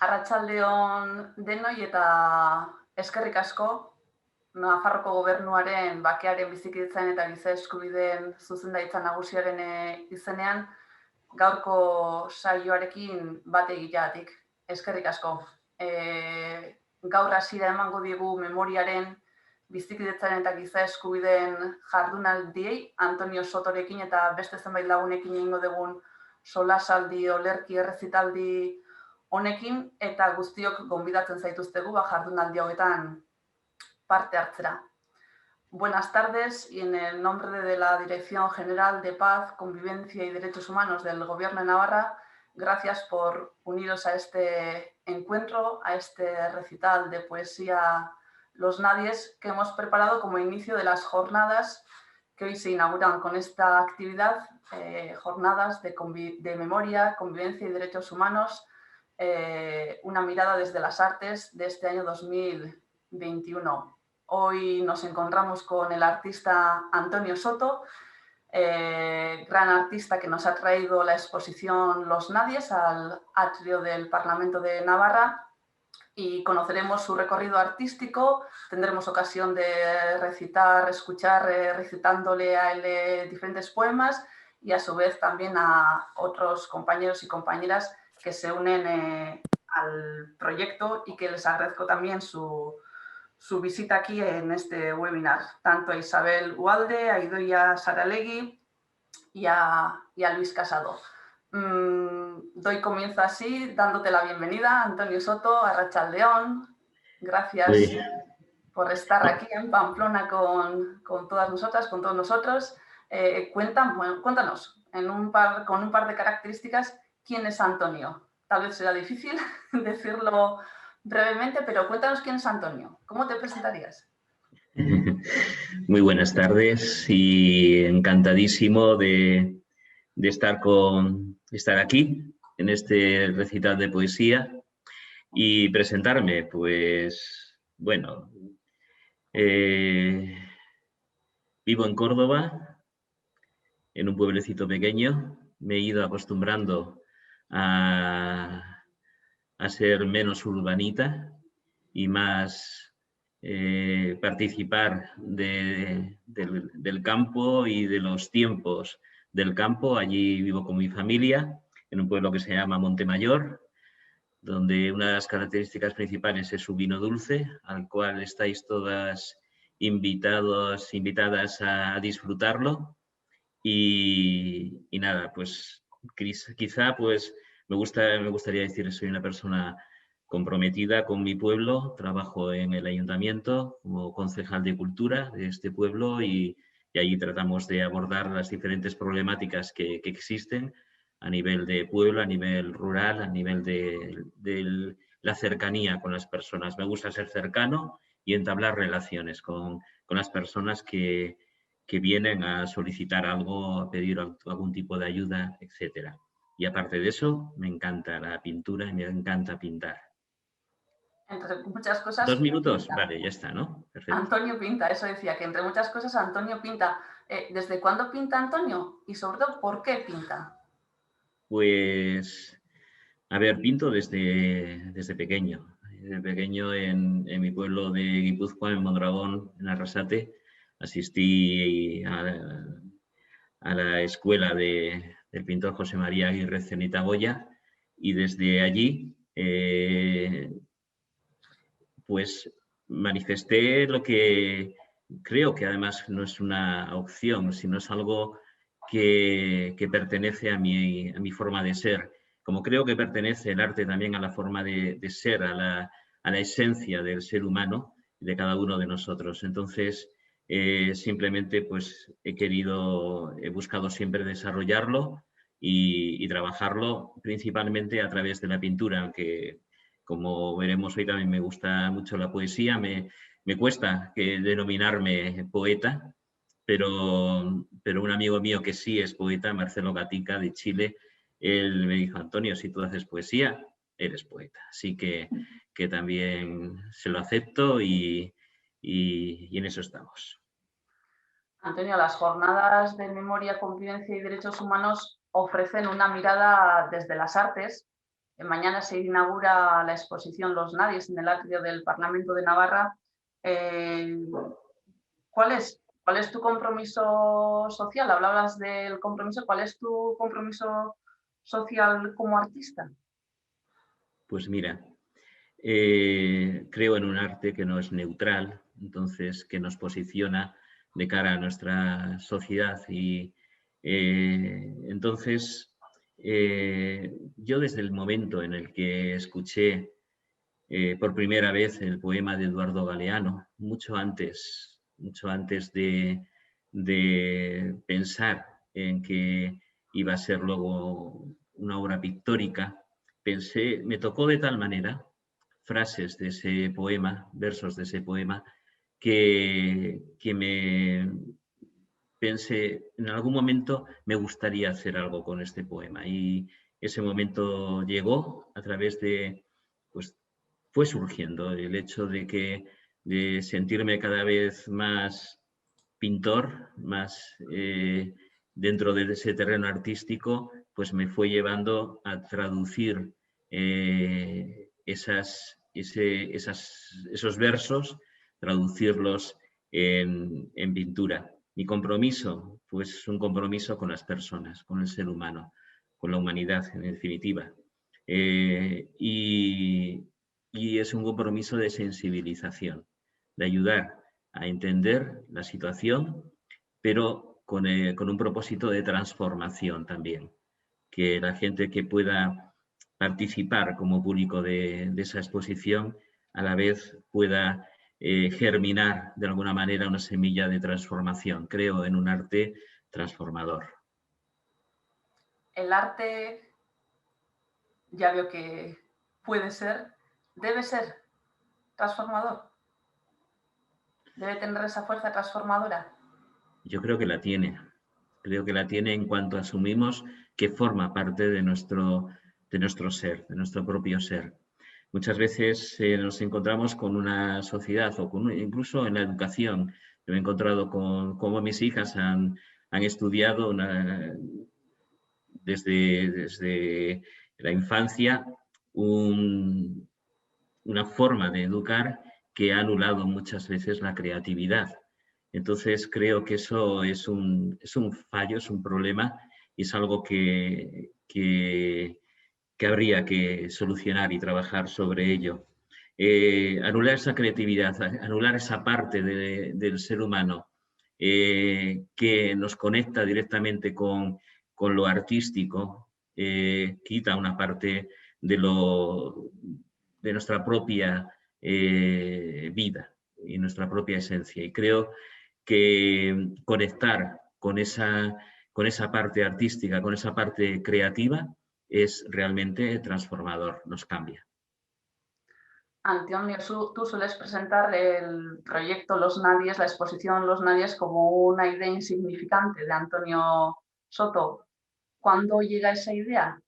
Arratsaldeon denoi eta eskerrik asko Nafarroko Gobernuaren bakearen bizikidetzaren eta giza eskubideen zuzendaritza nagusiaren izenean gaurko saioarekin bat egiteagatik. Eskerrik asko. Gaur hasiera emango diegu memoriaren bizikidetzaren eta giza eskubideen jardunaldiei Antonio Sotorekin eta beste zenbait lagunekin egingo dugun solasaldi, olerki, errezitaldi honekin, eta guztiok gonbidatzen zaituztegu jardunaldi hauetan parte hartzera. Buenas tardes, y en el nombre de la Dirección General de Paz, Convivencia y Derechos Humanos del Gobierno de Navarra, gracias por uniros a este encuentro, a este recital de poesía Los Nadies que hemos preparado como inicio de las jornadas que hoy se inauguran con esta actividad, jornadas de memoria, convivencia y derechos humanos, una mirada desde las artes de este año 2021. Hoy nos encontramos con el artista Antonio Soto, gran artista que nos ha traído la exposición Los Nadies al atrio del Parlamento de Navarra, y conoceremos su recorrido artístico, tendremos ocasión de escuchar recitándole a él diferentes poemas, y a su vez también a otros compañeros y compañeras que se unen al proyecto, y que les agradezco también su visita aquí en este webinar, tanto a Isabel Ualde, a Idoia Saralegui y a Luis Casado. Doy comienzo así, dándote la bienvenida, Antonio Soto, arratsaldeon. Gracias por estar aquí en Pamplona con todas nosotras, con todos nosotros. Cuéntanos, con un par de características, ¿quién es Antonio? Tal vez será difícil decirlo brevemente, pero cuéntanos quién es Antonio. ¿Cómo te presentarías? Muy buenas tardes y encantadísimo de estar aquí en este recital de poesía y presentarme. Pues bueno, vivo en Córdoba, en un pueblecito pequeño. Me he ido acostumbrando a ser menos urbanita y más participar del campo y de los tiempos del campo. Allí vivo con mi familia, en un pueblo que se llama Montemayor, donde una de las características principales es su vino dulce, al cual estáis todas invitadas a disfrutarlo. Y nada, pues quizá pues me gustaría decir que soy una persona comprometida con mi pueblo. Trabajo en el ayuntamiento como concejal de cultura de este pueblo, y allí tratamos de abordar las diferentes problemáticas que existen a nivel de pueblo, a nivel rural, a nivel de la cercanía con las personas. Me gusta ser cercano y entablar relaciones con las personas que vienen a solicitar algo, a pedir algún tipo de ayuda, etc. Y aparte de eso, me encanta la pintura y me encanta pintar. Entre muchas cosas... 2 minutos, pinta. vale, ya está, ¿no? Perfecto. Antonio pinta, eso decía, que entre muchas cosas Antonio pinta. ¿Desde cuándo pinta Antonio? Y sobre todo, ¿por qué pinta? Pues, a ver, pinto desde pequeño. Desde pequeño en mi pueblo de Guipúzcoa, en Mondragón, en Arrasate, asistí a la escuela del pintor José María Aguirre Zenita Goya, y desde allí pues manifesté lo que creo que además no es una opción, sino es algo que pertenece a mi forma de ser. Como creo que pertenece el arte también a la forma de ser, a la esencia del ser humano, de cada uno de nosotros. Entonces, simplemente pues he buscado siempre desarrollarlo y trabajarlo principalmente a través de la pintura, aunque como veremos hoy también me gusta mucho la poesía. Me cuesta denominarme poeta, pero un amigo mío que sí es poeta, Marcelo Gatica de Chile, él me dijo: Antonio, si tú haces poesía, eres poeta. Así que también se lo acepto y en eso estamos. Antonio, las jornadas de memoria, convivencia y derechos humanos ofrecen una mirada desde las artes Mañana se inaugura la exposición Los Nadies en el atrio del Parlamento de Navarra. ¿Cuál es tu compromiso social? Hablabas del compromiso. ¿Cuál es tu compromiso social como artista? Pues mira, creo en un arte que no es neutral, entonces que nos posiciona de cara a nuestra sociedad y entonces yo desde el momento en el que escuché por primera vez el poema de Eduardo Galeano, mucho antes de pensar en que iba a ser luego una obra pictórica, me tocó de tal manera frases de ese poema, versos de ese poema, que me pensé, en algún momento me gustaría hacer algo con este poema. Y ese momento llegó a través de, pues fue surgiendo el hecho de sentirme cada vez más pintor, más dentro de ese terreno artístico, pues me fue llevando a traducir esos versos, traducirlos en pintura. Mi compromiso, pues un compromiso con las personas, con el ser humano, con la humanidad en definitiva. Y es un compromiso de sensibilización, de ayudar a entender la situación, pero con un propósito de transformación también. Que la gente que pueda participar como público de esa exposición a la vez pueda germinar de alguna manera una semilla de transformación. Creo en un arte transformador. El arte, ya veo que puede ser, debe ser transformador. Debe tener esa fuerza transformadora. Yo creo que la tiene. Creo que la tiene en cuanto asumimos que forma parte de nuestro ser, de nuestro propio ser. Muchas veces nos encontramos con una sociedad o incluso en la educación. Yo me he encontrado con cómo mis hijas han estudiado desde la infancia una forma de educar que ha anulado muchas veces la creatividad. Entonces creo que eso es un fallo, es un problema y es algo que habría que solucionar y trabajar sobre ello. Anular esa creatividad, anular esa parte del ser humano que nos conecta directamente con lo artístico, quita una parte de nuestra propia vida y nuestra propia esencia. Y creo que conectar con esa parte artística, con esa parte creativa, es realmente transformador, nos cambia. Antonio, tú sueles presentar el proyecto Los Nadies, la exposición Los Nadies, como una idea insignificante de Antonio Soto. ¿Cuándo llega esa idea?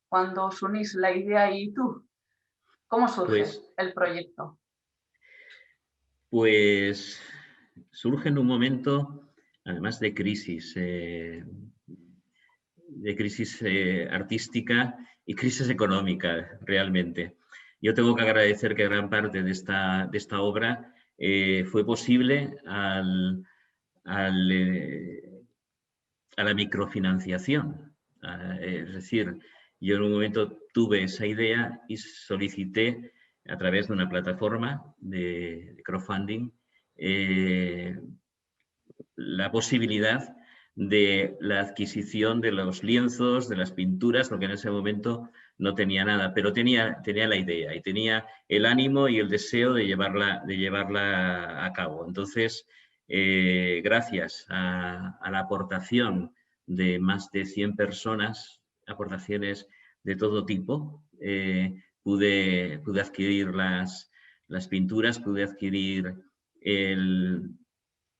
¿Cuándo os unís la idea y tú? ¿Cómo surge Pues, el proyecto? pues surge en un momento, además de crisis artística y crisis económica, realmente. Yo tengo que agradecer que gran parte de esta obra fue posible a la microfinanciación. Es decir, yo en un momento tuve esa idea y solicité a través de una plataforma de crowdfunding la posibilidad de la adquisición de los lienzos, de las pinturas, porque en ese momento no tenía nada, pero tenía la idea y tenía el ánimo y el deseo de llevarla a cabo. Entonces, gracias a la aportación de más de 100 personas, aportaciones de todo tipo, pude adquirir las pinturas, pude adquirir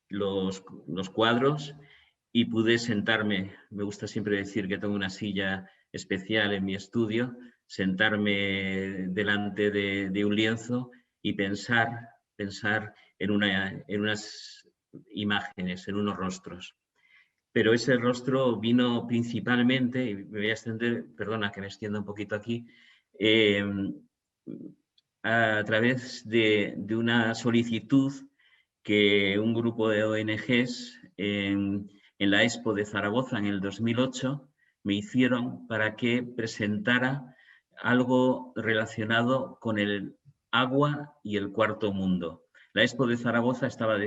los cuadros y pude sentarme. Me gusta siempre decir que tengo una silla especial en mi estudio, sentarme delante de un lienzo y pensar en unas imágenes, en unos rostros. pero ese rostro vino principalmente, y me voy a extender, perdona que me extienda un poquito aquí, a través de una solicitud que un grupo de ONGs en la Expo de Zaragoza en el 2008 me hicieron para que presentara algo relacionado con el agua y el cuarto mundo. La Expo de Zaragoza estaba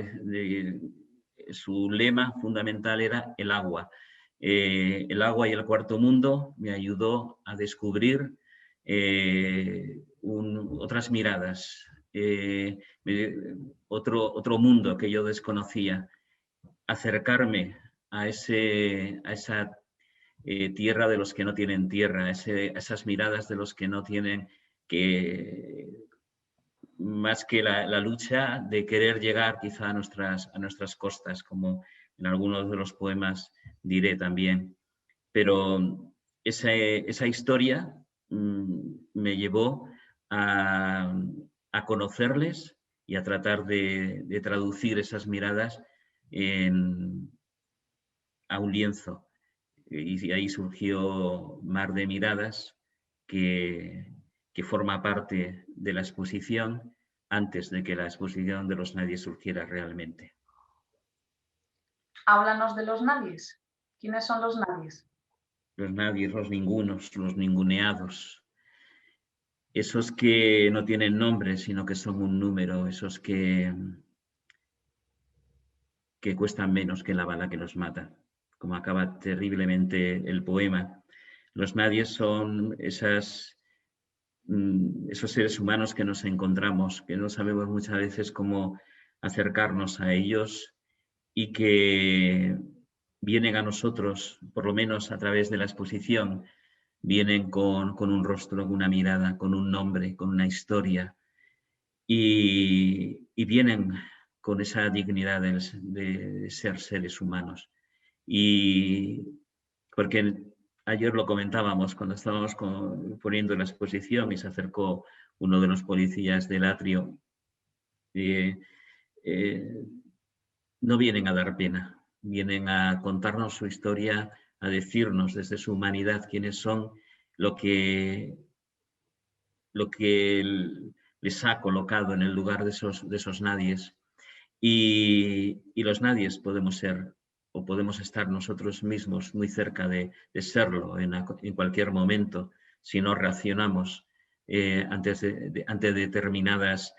su lema fundamental era el agua. El agua y el cuarto mundo me ayudó a descubrir otras miradas, otro mundo que yo desconocía, acercarme a esa tierra de los que no tienen tierra, a esas miradas de los que no tienen, que más que la lucha de querer llegar quizá a nuestras costas, como en algunos de los poemas diré también. Pero esa historia me llevó a conocerles y a tratar de traducir esas miradas a un lienzo. Y ahí surgió Mar de Miradas, que forma parte de la exposición antes de que la exposición de los nadies surgiera realmente. Háblanos de los nadies. ¿Quiénes son los nadies? Los nadies, los ningunos, los ninguneados. Esos que no tienen nombre, sino que son un número, esos que cuestan menos que la bala que los mata, como acaba terriblemente el poema. Los nadies son esos seres humanos que nos encontramos, que no sabemos muchas veces cómo acercarnos a ellos y que vienen a nosotros, por lo menos a través de la exposición, vienen con un rostro, con una mirada, con un nombre, con una historia y vienen con esa dignidad de ser seres humanos. Y porque ayer lo comentábamos cuando estábamos poniendo la exposición y se acercó uno de los policías del atrio. No vienen a dar pena, vienen a contarnos su historia, a decirnos desde su humanidad quiénes son, lo que les ha colocado en el lugar de esos nadies. Y los nadies podemos ser o podemos estar nosotros mismos muy cerca de serlo en cualquier momento si no reaccionamos ante determinadas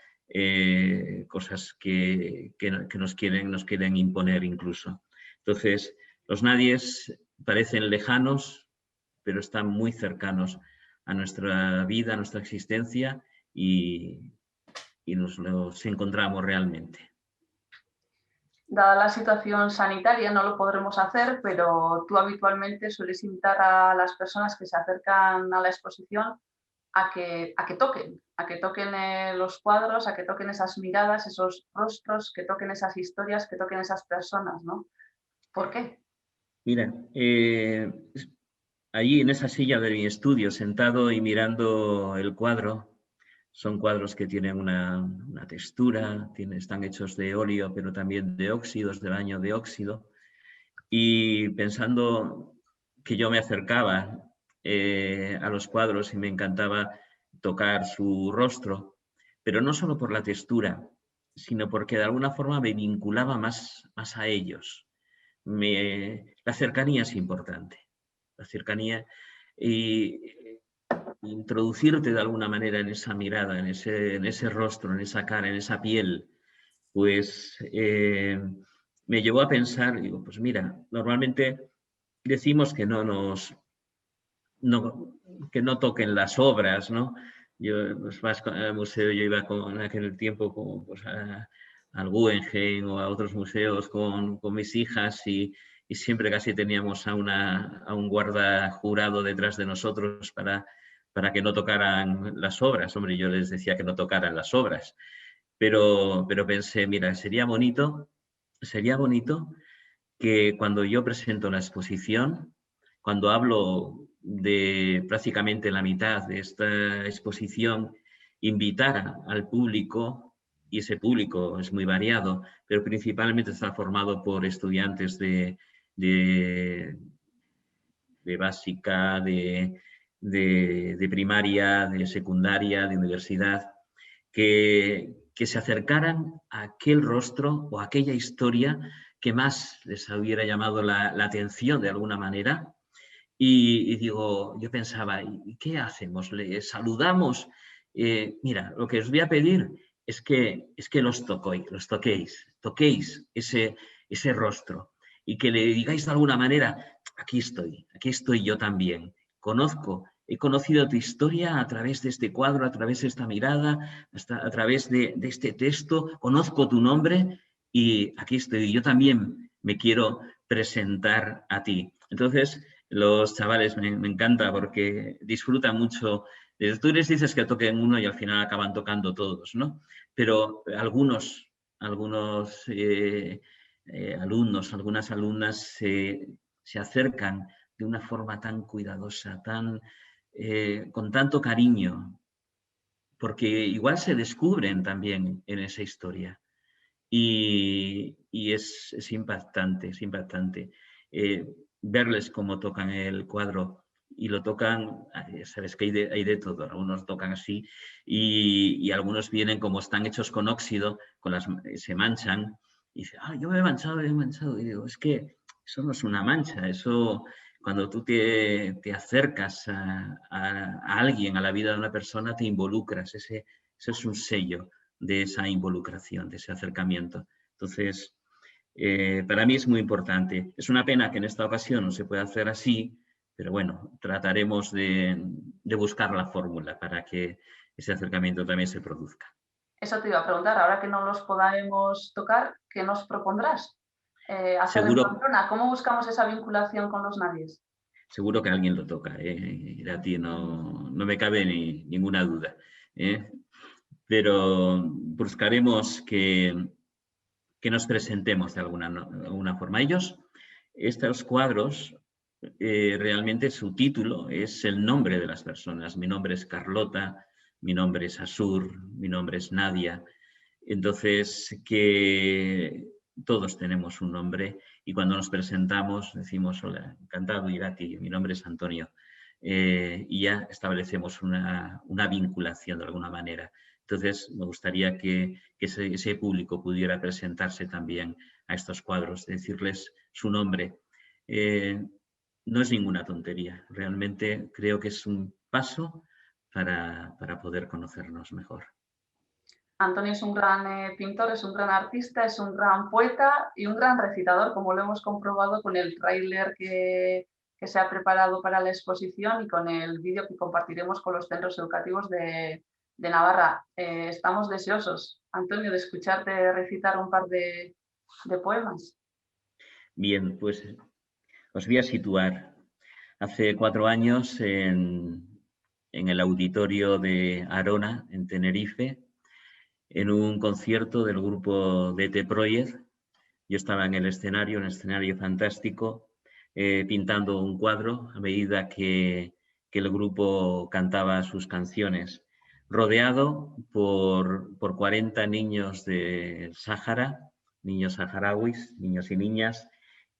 cosas que nos quieren imponer incluso. Entonces, los nadies parecen lejanos, pero están muy cercanos a nuestra vida, a nuestra existencia y nos los encontramos realmente. Dada la situación sanitaria no lo podremos hacer, pero tú habitualmente sueles invitar a las personas que se acercan a la exposición a que toquen los cuadros, a que toquen esas miradas, esos rostros, que toquen esas historias, que toquen esas personas, ¿no? ¿Por qué? Mira, allí en esa silla de mi estudio, sentado y mirando el cuadro, son cuadros que tienen una textura, están hechos de óleo, pero también de óxidos, de baño de óxido. Y pensando que yo me acercaba a los cuadros y me encantaba tocar su rostro, pero no solo por la textura, sino porque de alguna forma me vinculaba más a ellos. La cercanía es importante. La cercanía y introducirte de alguna manera en esa mirada, en ese rostro, en esa cara, en esa piel, pues me llevó a pensar, digo, pues mira, normalmente decimos que que no toquen las obras, ¿no? Yo, pues vas al museo, yo iba en aquel tiempo como, pues, al Guggenheim o a otros museos con mis hijas y siempre casi teníamos a un guarda jurado detrás de nosotros para que no tocaran las obras. Hombre, yo les decía que no tocaran las obras, pero pensé, mira, sería bonito que cuando yo presento la exposición, cuando hablo de prácticamente la mitad de esta exposición, invitara al público, y ese público es muy variado, pero principalmente está formado por estudiantes de de básica, de primaria, de secundaria, de universidad, que se acercaran a aquel rostro o a aquella historia que más les hubiera llamado la atención de alguna manera. Y digo, yo pensaba, ¿y qué hacemos? ¿Le saludamos? Mira, lo que os voy a pedir es que los toquéis ese rostro y que le digáis de alguna manera, aquí estoy yo también. He conocido tu historia a través de este cuadro, a través de esta mirada, a través de este texto, conozco tu nombre y aquí estoy. Yo también me quiero presentar a ti. Entonces, los chavales me encanta porque disfrutan mucho. Tú les dices que toquen uno y al final acaban tocando todos, ¿no? Pero algunos alumnos, algunas alumnas se acercan de una forma tan cuidadosa, con tanto cariño, porque igual se descubren también en esa historia. Y es impactante, es impactante. Verles cómo tocan el cuadro y lo tocan, sabes que hay de todo, algunos tocan así y algunos vienen como están hechos con óxido, se manchan y dicen, yo me he manchado, y digo, es que eso no es una mancha, eso cuando tú te acercas a alguien, a la vida de una persona, te involucras, eso es un sello de esa involucración, de ese acercamiento. Entonces, para mí es muy importante. Es una pena que en esta ocasión no se pueda hacer así, pero bueno, trataremos de buscar la fórmula para que ese acercamiento también se produzca. Eso te iba a preguntar, ahora que no los podamos tocar, ¿qué nos propondrás hacer en Pamplona? ¿Cómo buscamos esa vinculación con los nadies? Seguro que alguien lo toca, Irati, no me cabe ninguna duda. Pero buscaremos que nos presentemos de alguna forma. Estos cuadros, realmente su título es el nombre de las personas. Mi nombre es Carlota, mi nombre es Asur, mi nombre es Nadia. Entonces, que todos tenemos un nombre y cuando nos presentamos decimos, hola, encantado Irati, mi nombre es Antonio. Y ya establecemos una vinculación de alguna manera. Entonces, me gustaría que ese público pudiera presentarse también a estos cuadros, decirles su nombre. No es ninguna tontería, realmente creo que es un paso para poder conocernos mejor. Antonio es un gran pintor, es un gran artista, es un gran poeta y un gran recitador, como lo hemos comprobado con el tráiler que se ha preparado para la exposición y con el vídeo que compartiremos con los centros educativos de Navarra. Estamos deseosos, Antonio, de escucharte recitar un par de poemas. Bien, pues os voy a situar. Hace 4 años en el auditorio de Arona, en Tenerife, en un concierto del grupo DT Project. Yo estaba en el escenario, un escenario fantástico, pintando un cuadro a medida que el grupo cantaba sus canciones, rodeado por 40 niños del Sáhara, niños saharauis, niños y niñas,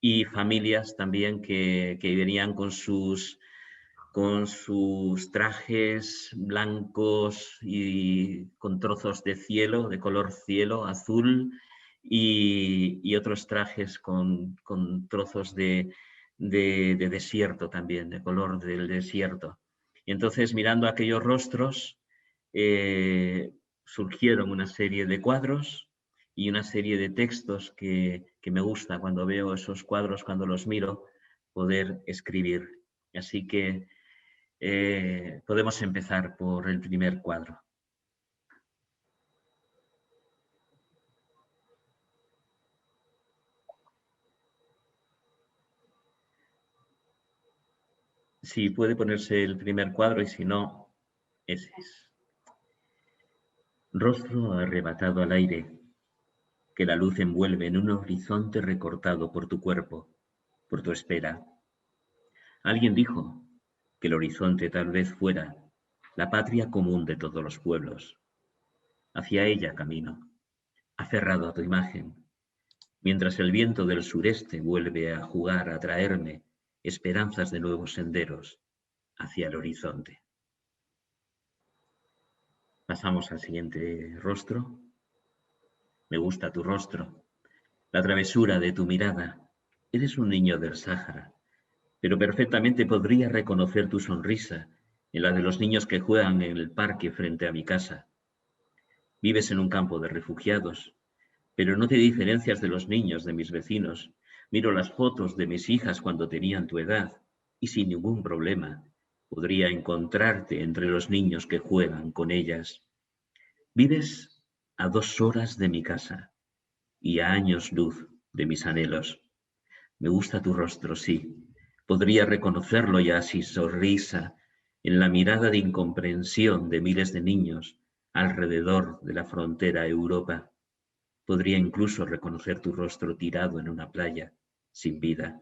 y familias también que venían con sus trajes blancos y con trozos de cielo, de color cielo, azul, y otros trajes con trozos de desierto también, de color del desierto. Y entonces, mirando aquellos rostros, surgieron una serie de cuadros y una serie de textos que me gusta cuando veo esos cuadros, cuando los miro, poder escribir. Así que podemos empezar por el primer cuadro. Sí, puede ponerse el primer cuadro y si no, ese es. Rostro arrebatado al aire, que la luz envuelve en un horizonte recortado por tu cuerpo, por tu espera. Alguien dijo que el horizonte tal vez fuera la patria común de todos los pueblos. Hacia ella camino, aferrado a tu imagen, mientras el viento del sureste vuelve a jugar a traerme esperanzas de nuevos senderos hacia el horizonte. Pasamos al siguiente rostro. Me gusta tu rostro, la travesura de tu mirada. Eres un niño del Sáhara, pero perfectamente podría reconocer tu sonrisa en la de los niños que juegan en el parque frente a mi casa. Vives en un campo de refugiados, pero no te diferencias de los niños de mis vecinos. Miro las fotos de mis hijas cuando tenían tu edad y sin ningún problema podría encontrarte entre los niños que juegan con ellas. Vives a 2 horas de mi casa y a años luz de mis anhelos. Me gusta tu rostro, sí. Podría reconocerlo ya sin sonrisa en la mirada de incomprensión de miles de niños alrededor de la frontera Europa. Podría incluso reconocer tu rostro tirado en una playa, sin vida.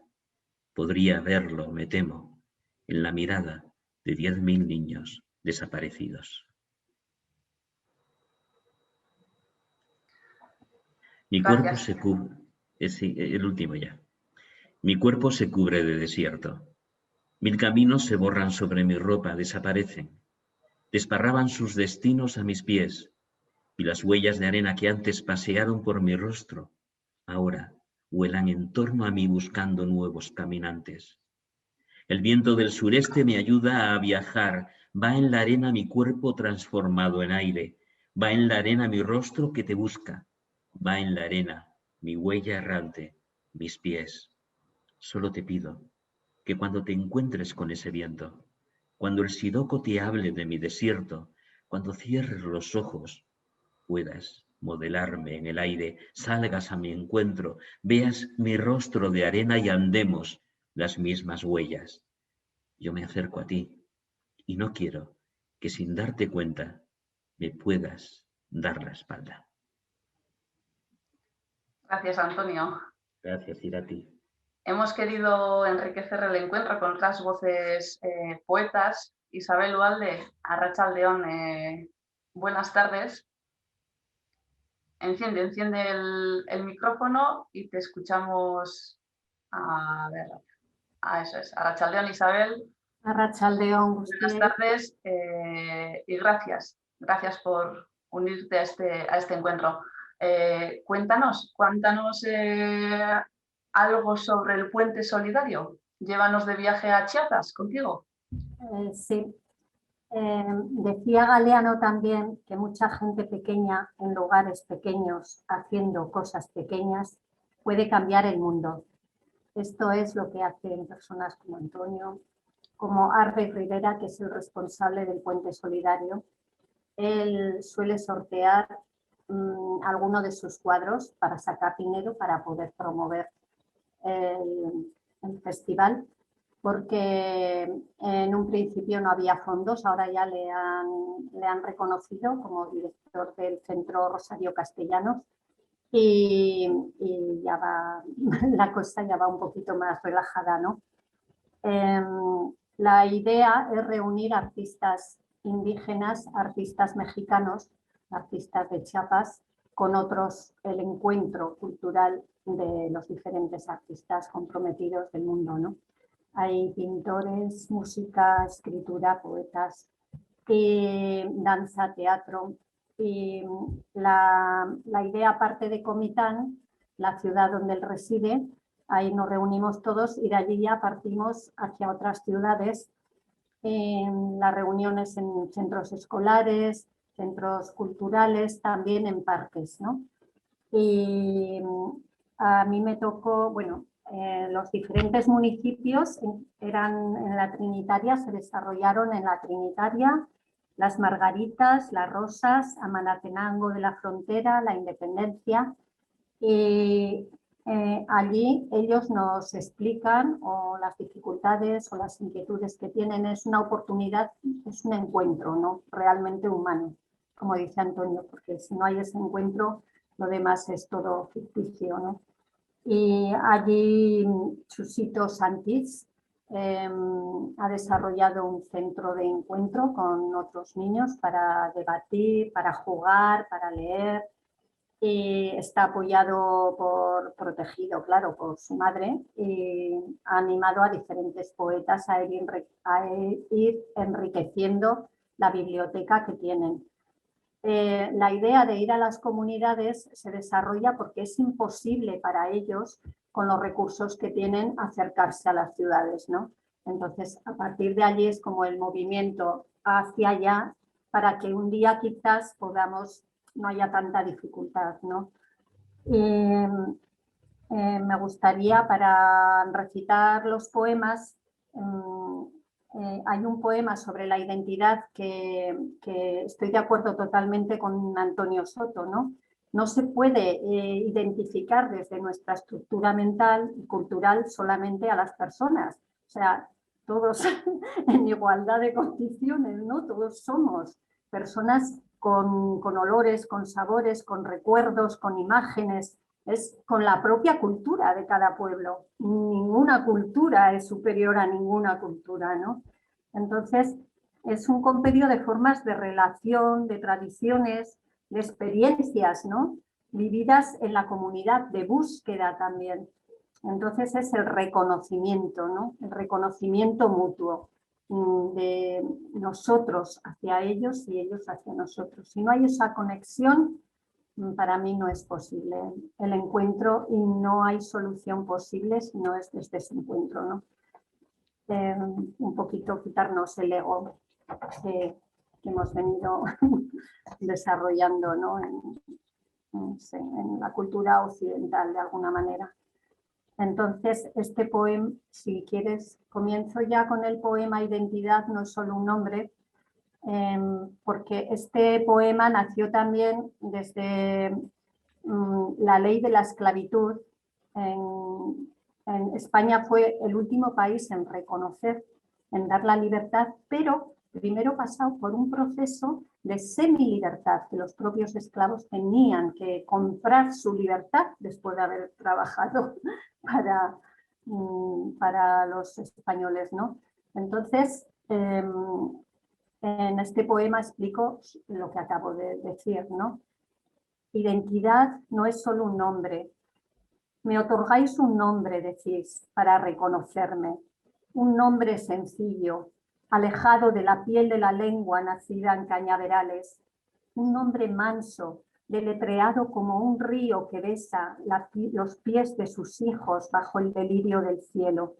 Podría verlo, me temo, en la mirada de 10.000 niños desaparecidos. Mi cuerpo Gracias. se cubre, es el último ya. Mi cuerpo se cubre de desierto. 1000 caminos se borran sobre mi ropa, desaparecen. Desparraban sus destinos a mis pies, y las huellas de arena que antes pasearon por mi rostro, ahora vuelan en torno a mí buscando nuevos caminantes. El viento del sureste me ayuda a viajar, va en la arena mi cuerpo transformado en aire, va en la arena mi rostro que te busca, va en la arena mi huella errante, mis pies. Solo te pido que cuando te encuentres con ese viento, cuando el siroco te hable de mi desierto, cuando cierres los ojos, puedas modelarme en el aire, salgas a mi encuentro, veas mi rostro de arena y andemos las mismas huellas. Yo me acerco a ti y no quiero que sin darte cuenta me puedas dar la espalda. Gracias, Antonio. Gracias, Irati. Hemos querido enriquecer el encuentro con otras voces poetas. Isabel Ualde, Arratsaldeon, buenas tardes. Enciende el micrófono y te escuchamos. A ver, eso es. Arratsaldeon, Isabel. Arratsaldeon, buenas tardes y gracias. Gracias por unirte a este encuentro. Cuéntanos algo sobre el puente solidario. Llévanos de viaje a Chiapas contigo. Sí. Decía Galeano también que mucha gente pequeña en lugares pequeños haciendo cosas pequeñas puede cambiar el mundo. Esto es lo que hacen personas como Antonio, como Arbe Rivera, que es el responsable del puente solidario. Él suele sortear alguno de sus cuadros para sacar dinero para poder promover el festival, porque en un principio no había fondos, ahora ya le han reconocido como director del Centro Rosario Castellanos y ya va, la cosa ya va un poquito más relajada, ¿no? La idea es reunir artistas indígenas, artistas mexicanos, artistas de Chiapas, con otros, el encuentro cultural de los diferentes artistas comprometidos del mundo, ¿no? Hay pintores, música, escritura, poetas, danza, teatro. Y la idea parte de Comitán, la ciudad donde él reside, ahí nos reunimos todos y de allí ya partimos hacia otras ciudades, en las reuniones en centros escolares, centros culturales, también en parques, ¿no? Y a mí me tocó, bueno, los diferentes municipios eran en la Trinitaria, se desarrollaron en la Trinitaria, Las Margaritas, Las Rosas, Amanatenango de la Frontera, La Independencia. Y allí ellos nos explican o las dificultades o las inquietudes que tienen. Es una oportunidad, es un encuentro, ¿no? Realmente humano, como dice Antonio, porque si no hay ese encuentro, lo demás es todo ficticio, ¿no? Y allí Chusito Santiz ha desarrollado un centro de encuentro con otros niños para debatir, para jugar, para leer. está apoyado protegido, claro, por su madre, y ha animado a diferentes poetas a ir enriqueciendo la biblioteca que tienen. La idea de ir a las comunidades se desarrolla porque es imposible para ellos, con los recursos que tienen, acercarse a las ciudades, ¿no? Entonces, a partir de allí es como el movimiento hacia allá para que un día quizás no haya tanta dificultad, ¿no? Me gustaría, para recitar los poemas, hay un poema sobre la identidad que estoy de acuerdo totalmente con Antonio Soto, ¿no? No se puede identificar desde nuestra estructura mental y cultural solamente a las personas. O sea, todos en igualdad de condiciones, ¿no? Todos somos personas con olores, con sabores, con recuerdos, con imágenes. Es con la propia cultura de cada pueblo. Ninguna cultura es superior a ninguna cultura, ¿no? Entonces, es un compendio de formas de relación, de tradiciones, de experiencias, ¿no? Vividas en la comunidad, de búsqueda también. Entonces, es el reconocimiento, ¿no? El reconocimiento mutuo de nosotros hacia ellos y ellos hacia nosotros. Si no hay esa conexión, para mí no es posible el encuentro y no hay solución posible si no es desde ese encuentro, ¿no? Un poquito quitarnos el ego que hemos venido desarrollando, ¿no? En la cultura occidental de alguna manera. Entonces, este poema, si quieres, comienzo ya con el poema Identidad no es solo un nombre, porque este poema nació también desde la ley de la esclavitud. En España fue el último país en reconocer, en dar la libertad, pero primero pasado por un proceso de semilibertad, que los propios esclavos tenían que comprar su libertad después de haber trabajado para los españoles, ¿no? Entonces, en este poema explico lo que acabo de decir, ¿no? Identidad no es solo un nombre. Me otorgáis un nombre, decís, para reconocerme. Un nombre sencillo, alejado de la piel de la lengua nacida en cañaverales. Un nombre manso, deletreado como un río que besa los pies de sus hijos bajo el delirio del cielo.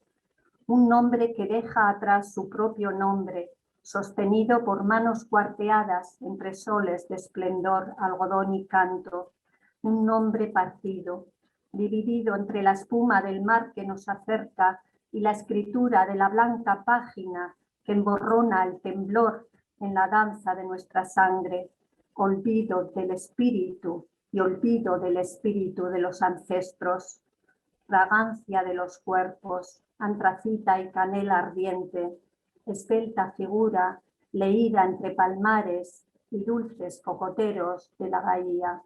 Un nombre que deja atrás su propio nombre, sostenido por manos cuarteadas entre soles de esplendor, algodón y canto. Un nombre partido, dividido entre la espuma del mar que nos acerca y la escritura de la blanca página que emborrona el temblor en la danza de nuestra sangre. Olvido del espíritu y olvido del espíritu de los ancestros. Fragancia de los cuerpos, antracita y canela ardiente, esbelta figura leída entre palmares y dulces cocoteros de la bahía.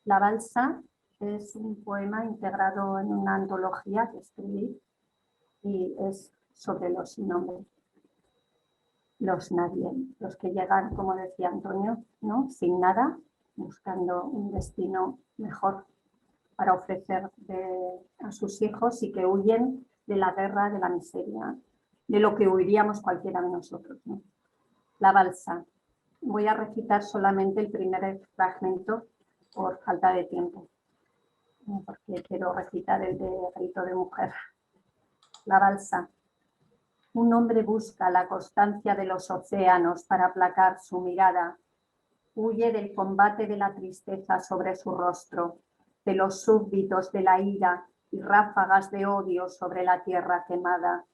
La balsa es un poema integrado en una antología que escribí y es sobre los sin nombre, los nadie, los que llegan, como decía Antonio, ¿no? Sin nada, buscando un destino mejor para ofrecer a sus hijos y que huyen de la guerra, de la miseria, de lo que huiríamos cualquiera de nosotros, ¿no? La balsa. Voy a recitar solamente el primer fragmento por falta de tiempo, porque quiero recitar el de Grito de Mujer. La balsa. Un hombre busca la constancia de los océanos para aplacar su mirada. Huye del combate de la tristeza sobre su rostro, de los súbditos de la ira y ráfagas de odio sobre la tierra quemada.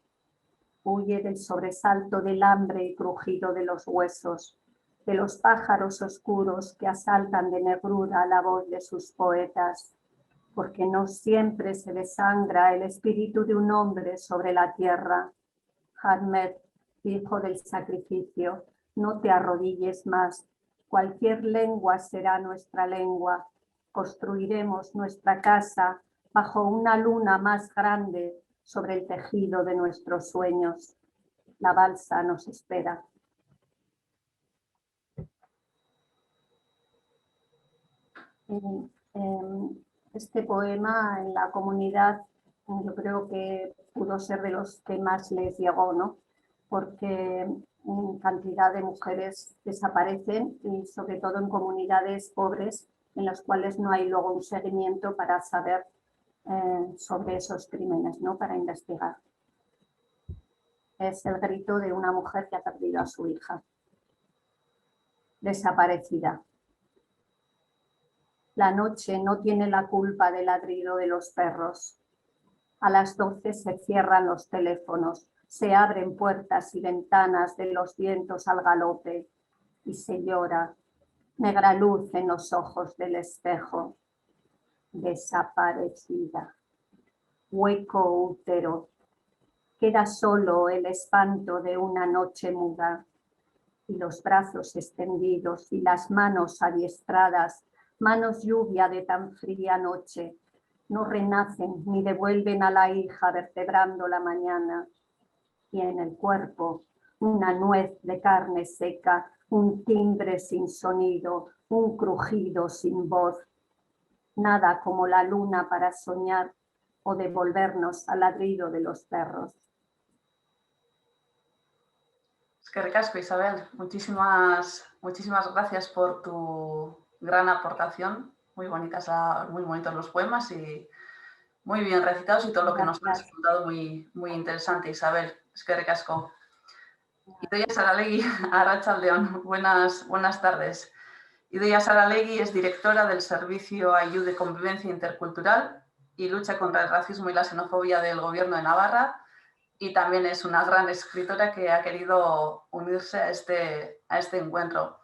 Huye del sobresalto del hambre y crujido de los huesos, de los pájaros oscuros que asaltan de negrura la voz de sus poetas, porque no siempre se desangra el espíritu de un hombre sobre la tierra. Hadmet, hijo del sacrificio, no te arrodilles más. Cualquier lengua será nuestra lengua. Construiremos nuestra casa bajo una luna más grande sobre el tejido de nuestros sueños. La balsa nos espera. Este poema en la comunidad yo creo que pudo ser de los que más les llegó, ¿no? Porque cantidad de mujeres desaparecen y sobre todo en comunidades pobres en las cuales no hay luego un seguimiento para saber sobre esos crímenes, ¿no? Para investigar. Es el grito de una mujer que ha perdido a su hija, desaparecida. La noche no tiene la culpa del ladrido de los perros. A las 12 se cierran los teléfonos, se abren puertas y ventanas de los vientos al galope y se llora, negra luz en los ojos del espejo. Desaparecida. Hueco útero. Queda solo el espanto de una noche muda y los brazos extendidos y las manos adiestradas, manos lluvia de tan fría noche, no renacen ni devuelven a la hija vertebrando la mañana. Y en el cuerpo una nuez de carne seca, un timbre sin sonido, un crujido sin voz. Nada como la luna para soñar o devolvernos al ladrido de los perros. Es que ricasco, Isabel. Muchísimas gracias por tu gran aportación. Muy bonitas, muy bonitos los poemas y muy bien recitados y todo lo que nos has contado muy interesante, Isabel. Es que ricasco. Idoia Saralegui, Arratsaldeon. Buenas tardes. Idoia Saralegui es directora del Servicio Ayuda de Convivencia Intercultural y lucha contra el racismo y la xenofobia del Gobierno de Navarra, y también es una gran escritora que ha querido unirse a este encuentro.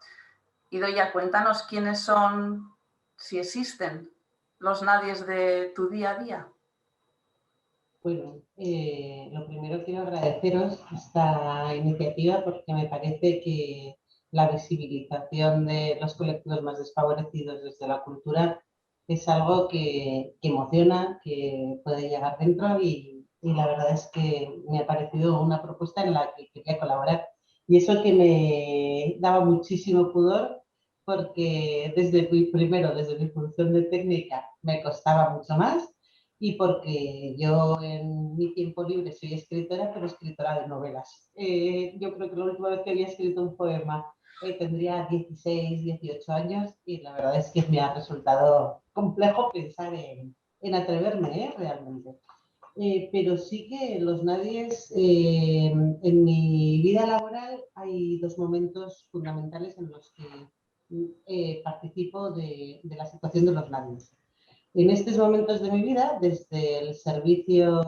Idoia, cuéntanos quiénes son, si existen, los nadies de tu día a día. Bueno, lo primero quiero agradeceros esta iniciativa porque me parece que la visibilización de los colectivos más desfavorecidos desde la cultura es algo que emociona, que puede llegar dentro y la verdad es que me ha parecido una propuesta en la que quería colaborar. Y eso que me daba muchísimo pudor porque desde mi función de técnica me costaba mucho más y porque yo en mi tiempo libre soy escritora, pero escritora de novelas. Yo creo que la última vez que había escrito un poema tendría 16, 18 años y la verdad es que me ha resultado complejo pensar en atreverme realmente. Pero sí que los nadies, en mi vida laboral hay dos momentos fundamentales en los que participo de la situación de los nadies. En estos momentos de mi vida, desde el Servicio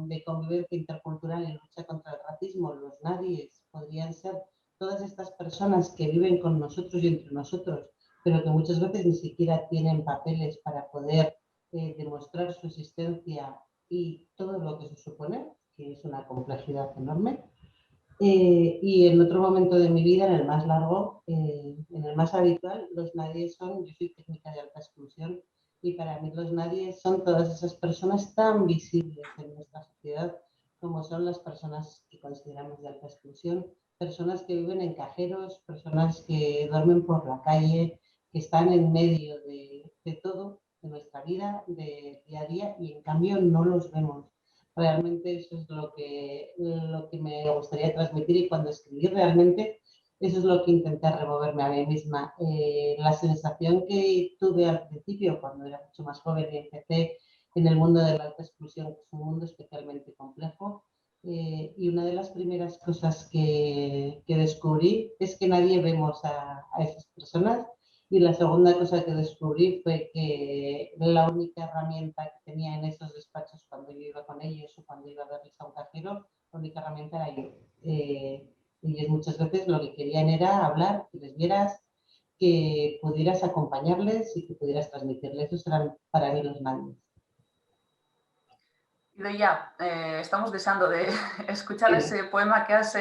de Convivencia Intercultural y Lucha contra el Racismo, los nadies podrían ser todas estas personas que viven con nosotros y entre nosotros, pero que muchas veces ni siquiera tienen papeles para poder demostrar su existencia y todo lo que se supone, que es una complejidad enorme. Y en otro momento de mi vida, en el más largo, en el más habitual, los nadies son, yo soy técnica de alta exclusión, y para mí los nadies son todas esas personas tan visibles en nuestra sociedad como son las personas que consideramos de alta exclusión, personas que viven en cajeros, personas que duermen por la calle, que están en medio de todo, de nuestra vida, de día a día, y en cambio no los vemos. Realmente eso es lo que me gustaría transmitir, y cuando escribí realmente eso es lo que intenté removerme a mí misma. La sensación que tuve al principio, cuando era mucho más joven y empecé en el mundo de la alta exclusión, que es un mundo especialmente complejo, y una de las primeras cosas que descubrí es que nadie vemos a esas personas. Y la segunda cosa que descubrí fue que la única herramienta que tenía en esos despachos cuando yo iba con ellos o cuando iba a verles a un cajero, la única herramienta era yo. Ellos muchas veces lo que querían era hablar, que les vieras, que pudieras acompañarles y que pudieras transmitirles. Esos eran para mí los nadies. Idoia, estamos deseando de escuchar ese poema que has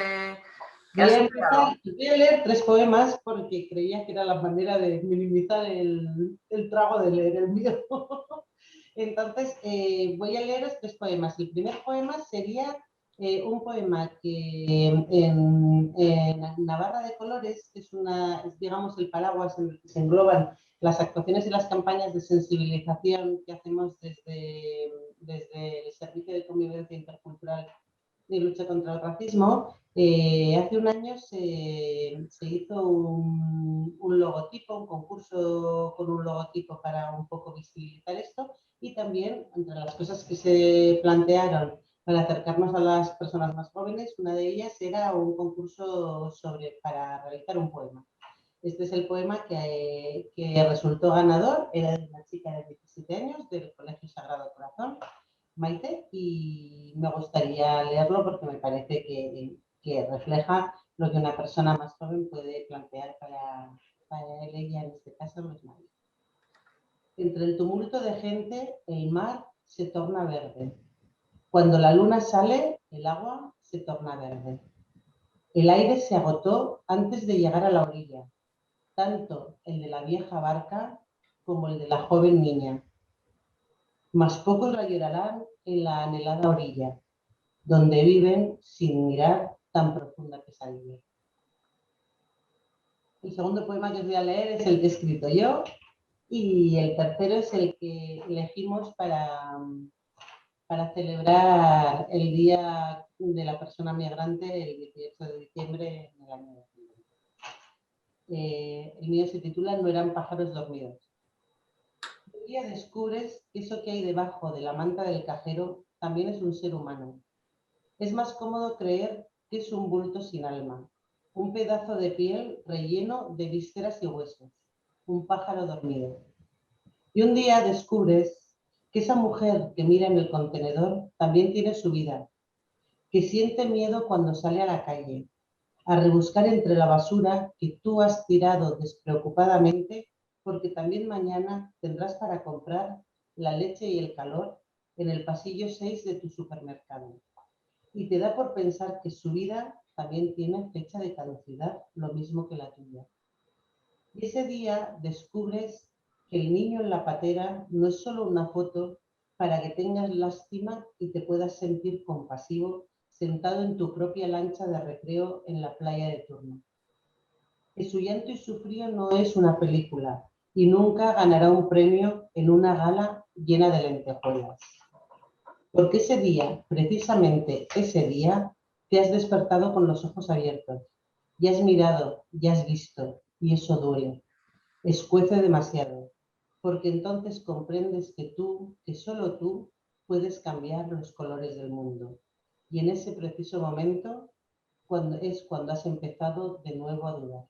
creado. Voy a leer 3 poemas porque creía que era la manera de minimizar el trago de leer el mío. Entonces, voy a leeros 3 poemas. El primer poema sería un poema que en Navarra de Colores es digamos, el paraguas en el que se engloban las actuaciones y las campañas de sensibilización que hacemos desde el Servicio de Convivencia Intercultural y Lucha contra el Racismo. Hace un año se hizo un logotipo, un concurso con un logotipo para un poco visibilizar esto, y también entre las cosas que se plantearon para acercarnos a las personas más jóvenes, una de ellas era un concurso para realizar un poema. Este es el poema que resultó ganador, era de una chica de 17 años del Colegio Sagrado Corazón, Maite, y me gustaría leerlo porque me parece que refleja lo que una persona más joven puede plantear para ella, en este caso, los mayores. Entre el tumulto de gente, el mar se torna verde. Cuando la luna sale, el agua se torna verde. El aire se agotó antes de llegar a la orilla, tanto el de la vieja barca como el de la joven niña. Mas pocos la llorarán en la anhelada orilla, donde viven sin mirar tan profunda pesadilla. El segundo poema que os voy a leer es el que he escrito yo, y el tercero es el que elegimos para celebrar el Día de la Persona Migrante el 18 de diciembre del año 2020. El mío se titula No eran pájaros dormidos. Un día descubres que eso que hay debajo de la manta del cajero también es un ser humano. Es más cómodo creer que es un bulto sin alma, un pedazo de piel relleno de vísceras y huesos, un pájaro dormido. Y un día descubres que esa mujer que mira en el contenedor también tiene su vida, que siente miedo cuando sale a la calle, a rebuscar entre la basura que tú has tirado despreocupadamente, porque también mañana tendrás para comprar la leche y el calor en el pasillo 6 de tu supermercado. Y te da por pensar que su vida también tiene fecha de caducidad, lo mismo que la tuya. Y ese día descubres que el niño en la patera no es solo una foto para que tengas lástima y te puedas sentir compasivo sentado en tu propia lancha de recreo en la playa de turno. Que su llanto y su frío no es una película y nunca ganará un premio en una gala llena de lentejuelas. Porque ese día, precisamente ese día, te has despertado con los ojos abiertos y has mirado y has visto, y eso duele. Escuece demasiado, porque entonces comprendes que solo tú, puedes cambiar los colores del mundo. Y en ese preciso momento es cuando has empezado de nuevo a dudar.